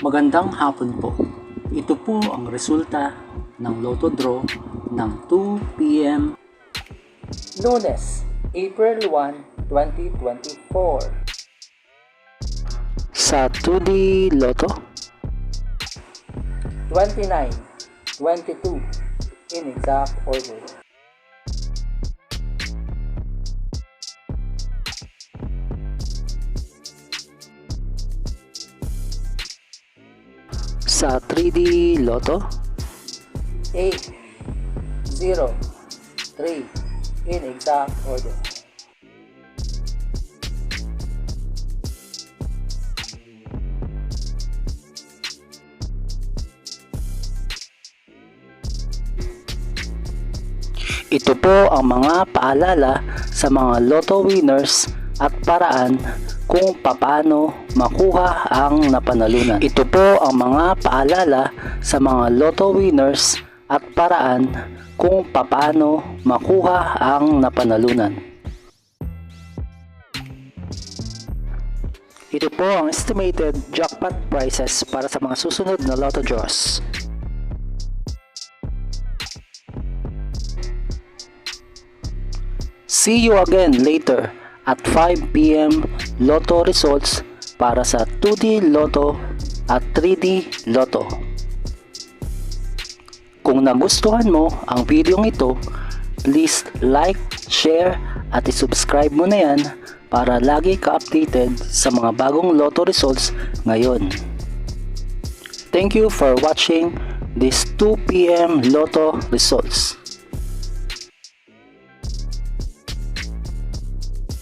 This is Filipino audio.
Magandang hapon po. Ito po ang resulta ng Lotto Draw ng 2 p.m. Lunes, April 1, 2024. sa 2D Lotto. 29, 22 in exact order. Sa 3D Lotto. 8, 0, 3 in exact order. Ito po ang mga paalala sa mga Lotto winners at paraan kung papaano makuha ang napanalunan. Ito po ang mga paalala sa mga Lotto winners at paraan kung papaano makuha ang napanalunan. Ito po ang estimated jackpot prices para sa mga susunod na Lotto draws. See you again later at 5 p.m. Lotto results para sa 2D Lotto at 3D Lotto. Kung nagustuhan mo ang video ito, please like, share at isubscribe mo na yan para lagi ka updated sa mga bagong Lotto results ngayon. Thank you for watching this 2 p.m. Lotto results.